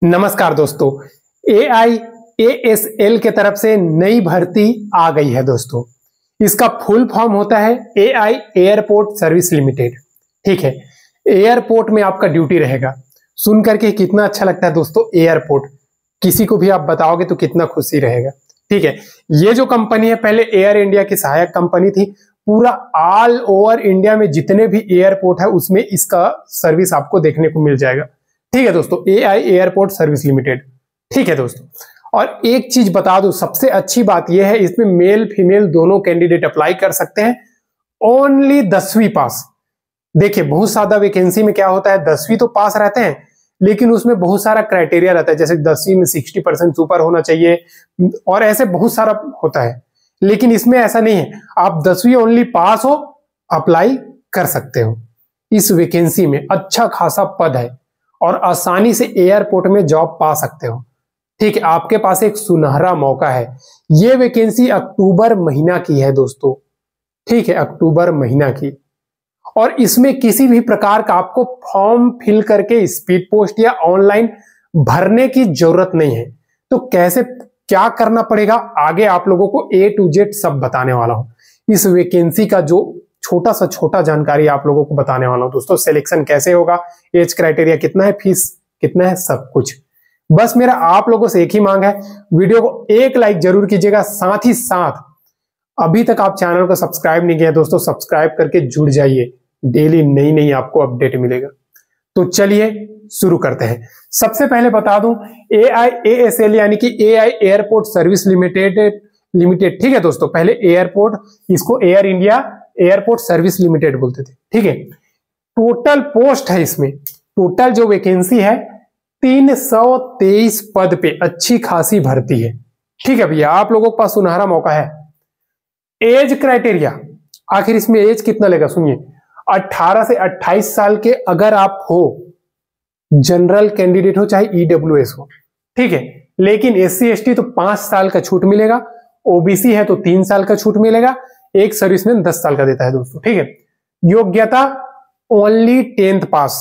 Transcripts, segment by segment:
नमस्कार दोस्तों, AIASL के तरफ से नई भर्ती आ गई है दोस्तों। इसका फुल फॉर्म होता है AI एयरपोर्ट सर्विस लिमिटेड। ठीक है, एयरपोर्ट में आपका ड्यूटी रहेगा। सुन करके कितना अच्छा लगता है दोस्तों। एयरपोर्ट किसी को भी आप बताओगे तो कितना खुशी रहेगा। ठीक है, ये जो कंपनी है पहले एयर इंडिया की सहायक कंपनी थी। पूरा ऑल ओवर इंडिया में जितने भी एयरपोर्ट है उसमें इसका सर्विस आपको देखने को मिल जाएगा। ठीक है दोस्तों, AI एयरपोर्ट सर्विस लिमिटेड। ठीक है दोस्तों, और एक चीज बता दूं, सबसे अच्छी बात यह है इसमें मेल फीमेल दोनों कैंडिडेट अप्लाई कर सकते हैं। ओनली 10वीं पास। देखिए, बहुत ज्यादा वैकेंसी में क्या होता है, 10वीं तो पास रहते हैं लेकिन उसमें बहुत सारा क्राइटेरिया रहता है। जैसे 10वीं में 60% ऊपर होना चाहिए और ऐसे बहुत सारा होता है, लेकिन इसमें ऐसा नहीं है। आप 10वीं ओनली पास हो, अप्लाई कर सकते हो। इस वैकेंसी में अच्छा खासा पद है और आसानी से एयरपोर्ट में जॉब पा सकते हो। ठीक है, आपके पास एक सुनहरा मौका है। यह वैकेंसी अक्टूबर महीना की है दोस्तों। ठीक है, अक्टूबर महीना की, और इसमें किसी भी प्रकार का आपको फॉर्म फिल करके स्पीड पोस्ट या ऑनलाइन भरने की जरूरत नहीं है। तो कैसे क्या करना पड़ेगा आगे आप लोगों को A to Z सब बताने वाला हूं। इस वैकेंसी का जो छोटा सा छोटा जानकारी आप लोगों को बताने वाला हूं दोस्तों। सिलेक्शन कैसे होगा, एज क्राइटेरिया कितना है, फीस कितना है, सब कुछ। बस मेरा आप लोगों से एक ही मांग है, वीडियो को एक लाइक जरूर कीजिएगा। साथ ही साथ अभी तक आप चैनल को सब्सक्राइब नहीं किया दोस्तों, सब्सक्राइब करके जुड़ जाइए। डेली नई नई आपको अपडेट मिलेगा। तो चलिए शुरू करते हैं। सबसे पहले बता दूं, AIASL यानी कि AI एयरपोर्ट सर्विस लिमिटेड। ठीक है दोस्तों, पहले एयरपोर्ट, इसको air India airport service limited बोलते थे। ठीक है, टोटल पोस्ट है इसमें, टोटल जो वैकेंसी है 323 पद पे अच्छी खासी भर्ती है। ठीक है भैया, आप लोगों के पास सुनहरा मौका है। एज क्राइटेरिया, आखिर इसमें एज कितना लेगा सुनिए। 18 से 28 साल के अगर आप हो, जनरल कैंडिडेट हो चाहे EWS हो। ठीक है, लेकिन SC ST तो 5 साल का छूट मिलेगा, OBC है तो 3 साल का छूट मिलेगा, एक सर्विसमैन 10 साल का देता है दोस्तों। ठीक है, योग्यता ओनली 10th पास।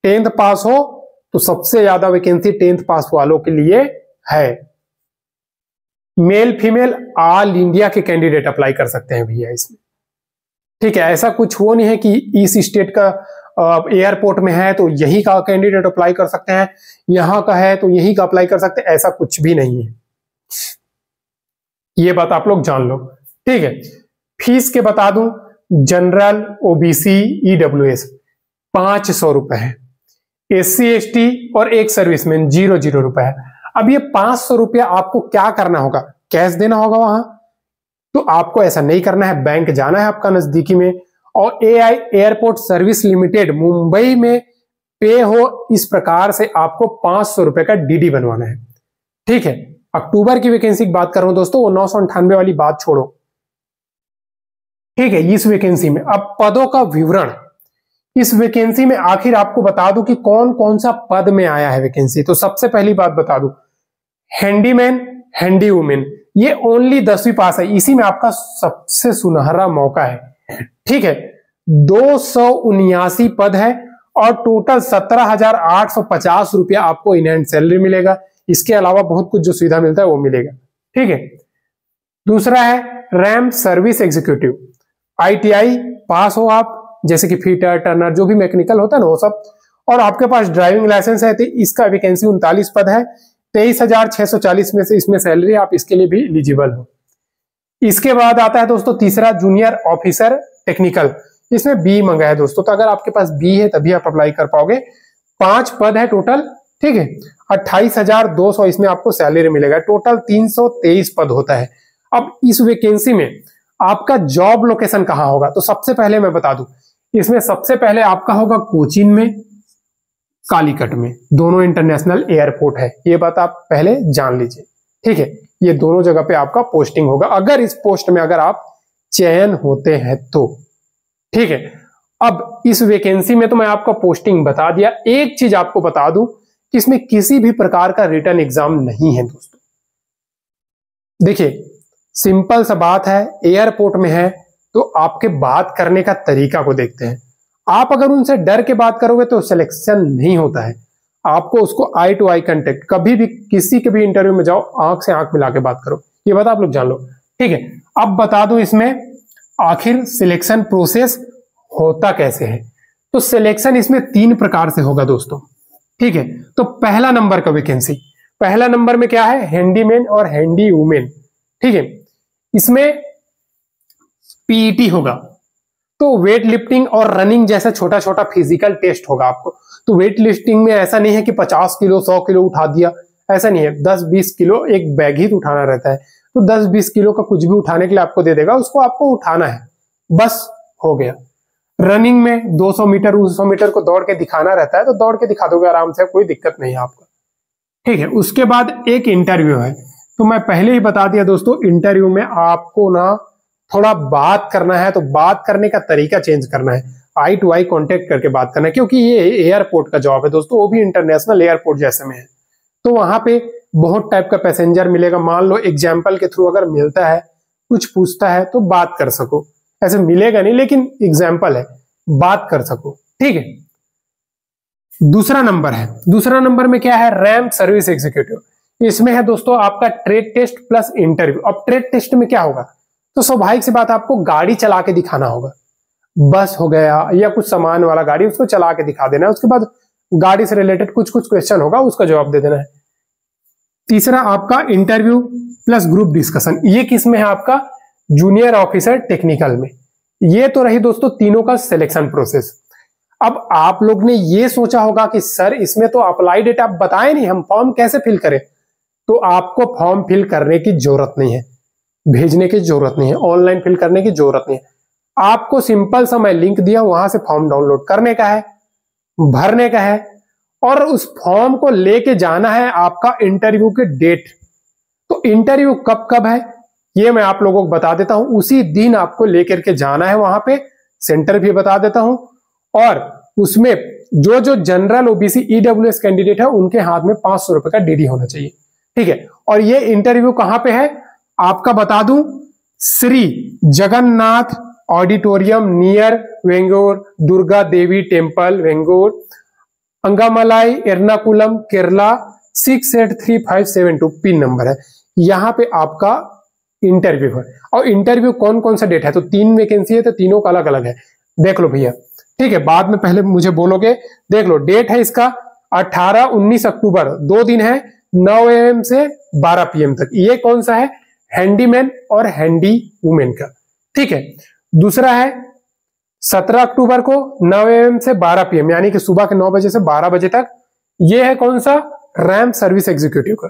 10th पास हो तो सबसे ज्यादा वैकेंसी 10th पास वालों के लिए है। मेल फीमेल ऑल इंडिया के कैंडिडेट अप्लाई कर सकते हैं भैया इसमें। ठीक है, ऐसा कुछ वो नहीं है कि इस स्टेट का एयरपोर्ट में है तो यही का कैंडिडेट अप्लाई कर सकते हैं, यहां का है तो यही का अप्लाई कर सकते हैं, ऐसा कुछ भी नहीं है। ये बात आप लोग जान लो। ठीक है, फीस के बता दूं, जनरल OBC EWS 500 रुपए है, SC ST और एक सर्विसमैन 0 रुपए है। अब ये 500 रुपया आपको क्या करना होगा, कैश देना होगा वहां। तो आपको ऐसा नहीं करना है, बैंक जाना है आपका नजदीकी में और AI airport service limited Mumbai में पे हो, इस प्रकार से आपको 500 रुपए का DD बनवाना है। ठीक है, अक्टूबर की वैकेंसी की बात कर रहा हूं दोस्तों, वो 998 वाली बात छोड़ो। ठीक है, इस वैकेंसी में अब पदों का विवरण, इस वैकेंसी में आखिर आपको बता दूं कि कौन कौन सा पद में आया है वैकेंसी। तो सबसे पहली बात बता दूं, हैंडीमैन, हैंडी वुमेन, ये ओनली 10वीं पास है। इसी में आपका सबसे सुनहरा मौका है। ठीक है, 279 पद है और टोटल 17,850 रुपया आपको इन हैंड सैलरी मिलेगा। इसके अलावा बहुत कुछ जो सुविधा मिलता है वो मिलेगा। ठीक है, दूसरा है रैम सर्विस एग्जीक्यूटिव। ITI पास हो आप, जैसे कि फिटर टर्नर जो भी मैकेनिकल होता है ना वो सब, और आपके पास ड्राइविंग लाइसेंस है। तो इसका वैकेंसी 39 पद है, 23,640 में से इसमें सैलरी, आप इसके लिए भी एलिजिबल हो। इसके बाद आता है दोस्तों तीसरा, जूनियर ऑफिसर टेक्निकल। इसमें B मंगा है दोस्तों, तो अगर आपके पास B है तभी आप अप्लाई कर पाओगे। 5 पद है टोटल। ठीक है, 28,200 इसमें आपको सैलरी मिलेगा। टोटल 323 पद होता है। अब इस वैकेंसी में आपका जॉब लोकेशन कहां होगा, तो सबसे पहले मैं बता दूं, इसमें सबसे पहले आपका होगा कोचीन में, कालीकट में। दोनों इंटरनेशनल एयरपोर्ट है, ये बात आप पहले जान लीजिए। ठीक है, ये दोनों जगह पे आपका पोस्टिंग होगा अगर इस पोस्ट में अगर आप चयन होते हैं तो। ठीक है, अब इस वैकेंसी में तो मैं आपका पोस्टिंग बता दिया। एक चीज आपको बता दूं कि इसमें किसी भी प्रकार का रिटन एग्जाम नहीं है दोस्तों। देखिए, सिंपल सा बात है, एयरपोर्ट में है तो आपके बात करने का तरीका को देखते हैं। आप अगर उनसे डर के बात करोगे तो सिलेक्शन नहीं होता है। आपको उसको आई टू आई कांटेक्ट, कभी भी किसी के भी इंटरव्यू में जाओ आंख से आंख मिला के बात करो, ये बात आप लोग जान लो। ठीक है, अब बता दो इसमें आखिर सिलेक्शन प्रोसेस होता कैसे है। तो सिलेक्शन इसमें 3 प्रकार से होगा दोस्तों। ठीक है, तो पहला नंबर का वैकेंसी, पहला नंबर में क्या है, हैंडीमैन और हैंडी वुमेन। ठीक है, इसमें पीईटी होगा, तो वेट लिफ्टिंग और रनिंग जैसा छोटा छोटा फिजिकल टेस्ट होगा आपको। तो वेट लिफ्टिंग में ऐसा नहीं है कि 50 किलो 100 किलो उठा दिया, ऐसा नहीं है, 10-20 किलो एक बैग ही उठाना रहता है। तो 10-20 किलो का कुछ भी उठाने के लिए आपको दे देगा, उसको आपको उठाना है, बस हो गया। रनिंग में 200 मीटर 200 मीटर को दौड़ के दिखाना रहता है, तो दौड़ के दिखा दोगे आराम से, कोई दिक्कत नहीं है आपको। ठीक है, उसके बाद एक इंटरव्यू है। तो मैं पहले ही बता दिया दोस्तों, इंटरव्यू में आपको ना थोड़ा बात करना है, तो बात करने का तरीका चेंज करना है, आई टू आई कांटेक्ट करके बात करना है, क्योंकि ये एयरपोर्ट का जॉब है दोस्तों, वो भी इंटरनेशनल एयरपोर्ट जैसे में है। तो वहां पे बहुत टाइप का पैसेंजर मिलेगा, मान लो एग्जाम्पल के थ्रू अगर मिलता है, कुछ पूछता है तो बात कर सको, ऐसे मिलेगा नहीं लेकिन एग्जाम्पल है, बात कर सको। ठीक है, दूसरा नंबर है, दूसरा नंबर में क्या है, रैंप सर्विस एग्जीक्यूटिव। इसमें है दोस्तों आपका ट्रेड टेस्ट प्लस इंटरव्यू। अब ट्रेड टेस्ट में क्या होगा, तो स्वाभाविक सी बात आपको गाड़ी चला के दिखाना होगा, बस हो गया या कुछ सामान वाला गाड़ी, उसको चला के दिखा देना है। उसके बाद गाड़ी से रिलेटेड कुछ कुछ क्वेश्चन होगा, उसका जवाब दे देना है। तीसरा आपका इंटरव्यू प्लस ग्रुप डिस्कशन, ये किस में है, आपका जूनियर ऑफिसर टेक्निकल में। ये तो रही दोस्तों तीनों का सिलेक्शन प्रोसेस। अब आप लोग ने ये सोचा होगा कि सर इसमें तो अप्लाई डेट आप बताए नहीं, हम फॉर्म कैसे फिल करें। तो आपको फॉर्म फिल करने की जरूरत नहीं है, भेजने की जरूरत नहीं है, ऑनलाइन फिल करने की जरूरत नहीं है। आपको सिंपल सा मैं लिंक दिया, वहां से फॉर्म डाउनलोड करने का है, भरने का है, और उस फॉर्म को लेके जाना है आपका इंटरव्यू के डेट। तो इंटरव्यू कब कब है ये मैं आप लोगों को बता देता हूं, उसी दिन आपको लेकर के जाना है वहां पे, सेंटर भी बता देता हूं। और उसमें जो जो जनरल ओबीसी ईडब्ल्यूएस कैंडिडेट है उनके हाथ में 500 रुपए का डीडी होना चाहिए। ठीक है, और ये इंटरव्यू कहां पे है आपका बता दूं, Shri Jagannath auditorium near Vengoor, Durga Devi temple Vengoor, Angamaly Ernakulam Kerala 683572 pin number है। यहां पे आपका इंटरव्यू है। और इंटरव्यू कौन कौन सा डेट है, तो 3 वैकेंसी है, तो तीनों का अलग अलग है, देख लो भैया। ठीक है, बाद में पहले मुझे बोलोगे, देख लो डेट है इसका 18-19 अक्टूबर, 2 दिन है, 9 AM से 12 PM तक। ये कौन सा है, हैंडीमैन और हैंडी वुमेन का। ठीक है, दूसरा है 17 अक्टूबर को 9 AM से 12 PM, यानी कि सुबह के 9 बजे से 12 बजे तक। ये है कौन सा, रैंप सर्विस एग्जीक्यूटिव का।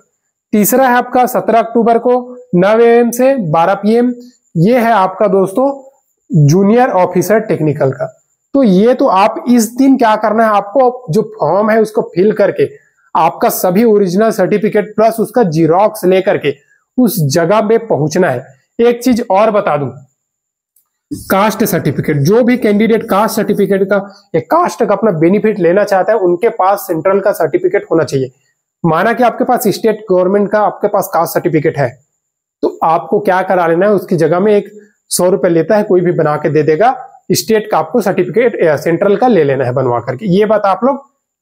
तीसरा है आपका 17 अक्टूबर को 9 AM से 12 PM, ये है आपका दोस्तों जूनियर ऑफिसर टेक्निकल का। तो ये तो आप इस दिन क्या करना है, आपको जो फॉर्म है उसको फिल करके आपका सभी ओरिजिनल सर्टिफिकेट प्लस उसका जीरोक्स लेकर के उस जगह पे पहुंचना है। एक चीज और बता दूं, कास्ट सर्टिफिकेट, जो भी कैंडिडेट कास्ट सर्टिफिकेट का एक कास्ट का अपना बेनिफिट लेना चाहता है, उनके पास सेंट्रल का सर्टिफिकेट होना चाहिए। माना कि आपके पास स्टेट गवर्नमेंट का आपके पास कास्ट सर्टिफिकेट है, तो आपको क्या करा लेना है, उसकी जगह में एक 100 रुपए लेता है, कोई भी बना के दे देगा, स्टेट का आपको सर्टिफिकेट सेंट्रल का ले लेना है बनवा करके। ये बात आप लोग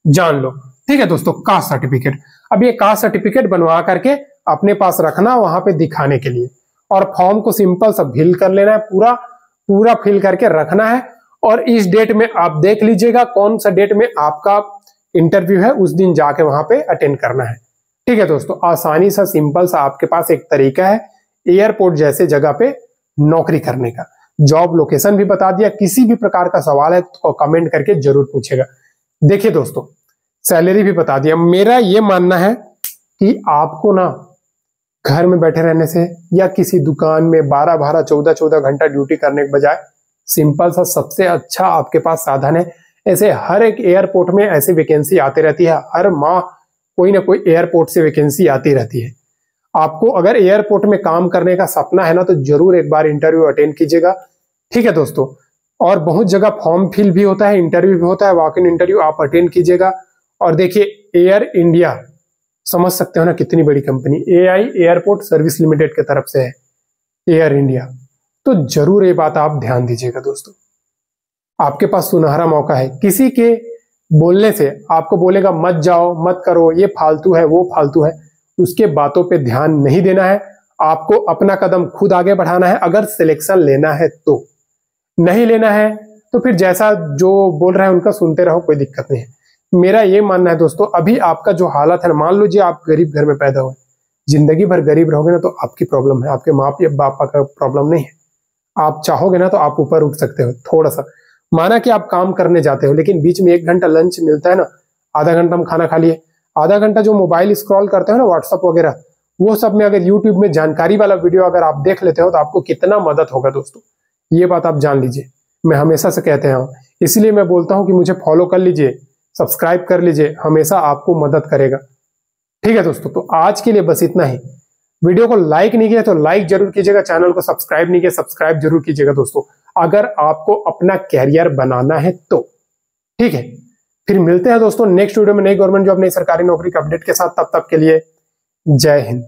जान लो। ठीक है दोस्तों, कास्ट सर्टिफिकेट, अब ये कास्ट सर्टिफिकेट बनवा करके अपने पास रखना वहां पे दिखाने के लिए, और फॉर्म को सिंपल सा फिल कर लेना है, पूरा पूरा फिल करके रखना है। और इस डेट में आप देख लीजिएगा कौन सा डेट में आपका इंटरव्यू है, उस दिन जाके वहां पे अटेंड करना है। ठीक है दोस्तों, आसानी सा सिंपल सा आपके पास एक तरीका है एयरपोर्ट जैसे जगह पे नौकरी करने का। जॉब लोकेशन भी बता दिया, किसी भी प्रकार का सवाल है तो कमेंट करके जरूर पूछेगा। देखिए दोस्तों, सैलरी भी बता दिया। मेरा ये मानना है कि आपको ना घर में बैठे रहने से या किसी दुकान में 12-12, 14-14 घंटा ड्यूटी करने के बजाय सिंपल सा सबसे अच्छा आपके पास साधन है। ऐसे हर एक एयरपोर्ट में ऐसी वैकेंसी आती रहती है, हर माह कोई ना कोई एयरपोर्ट से वैकेंसी आती रहती है। आपको अगर एयरपोर्ट में काम करने का सपना है ना, तो जरूर एक बार इंटरव्यू अटेंड कीजिएगा। ठीक है दोस्तों, और बहुत जगह फॉर्म फिल भी होता है, इंटरव्यू भी होता है, वॉक इन इंटरव्यू आप अटेंड कीजिएगा। और देखिए, एयर इंडिया समझ सकते हो ना कितनी बड़ी company, AI airport service limited की तरफ से है एयर इंडिया। तो जरूर ये बात आप ध्यान दीजिएगा दोस्तों, आपके पास सुनहरा मौका है। किसी के बोलने से आपको बोलेगा मत जाओ, मत करो, ये फालतू है, वो फालतू है, उसके बातों पे ध्यान नहीं देना है। आपको अपना कदम खुद आगे बढ़ाना है। अगर सिलेक्शन लेना है तो, नहीं लेना है तो फिर जैसा जो बोल रहा है उनका सुनते रहो, कोई दिक्कत नहीं है। मेरा ये मानना है दोस्तों, अभी आपका जो हालत है, मान लीजिए आप गरीब घर में पैदा हुए, जिंदगी भर गरीब रहोगे ना तो आपकी प्रॉब्लम है, आपके माँ बाप का प्रॉब्लम नहीं है। आप चाहोगे ना तो आप ऊपर उठ सकते हो थोड़ा सा। माना कि आप काम करने जाते हो, लेकिन बीच में 1 घंटा लंच मिलता है ना, आधा घंटा हम खाना खा लिए, आधा घंटा जो मोबाइल स्क्रॉल करते हो ना, व्हाट्सअप वगैरह, वो सब में अगर यूट्यूब में जानकारी वाला वीडियो अगर आप देख लेते हो तो आपको कितना मदद होगा दोस्तों, ये बात आप जान लीजिए। मैं हमेशा से कहते हैं, इसलिए मैं बोलता हूं कि मुझे फॉलो कर लीजिए, सब्सक्राइब कर लीजिए, हमेशा आपको मदद करेगा। ठीक है दोस्तों, तो आज के लिए बस इतना ही। वीडियो को लाइक नहीं किया तो लाइक जरूर कीजिएगा, चैनल को सब्सक्राइब नहीं किया सब्सक्राइब जरूर कीजिएगा दोस्तों, अगर आपको अपना कैरियर बनाना है तो। ठीक है, फिर मिलते हैं दोस्तों नेक्स्ट वीडियो में नई गवर्नमेंट जॉब, नई सरकारी नौकरी के अपडेट के साथ। तब तक के लिए जय हिंद।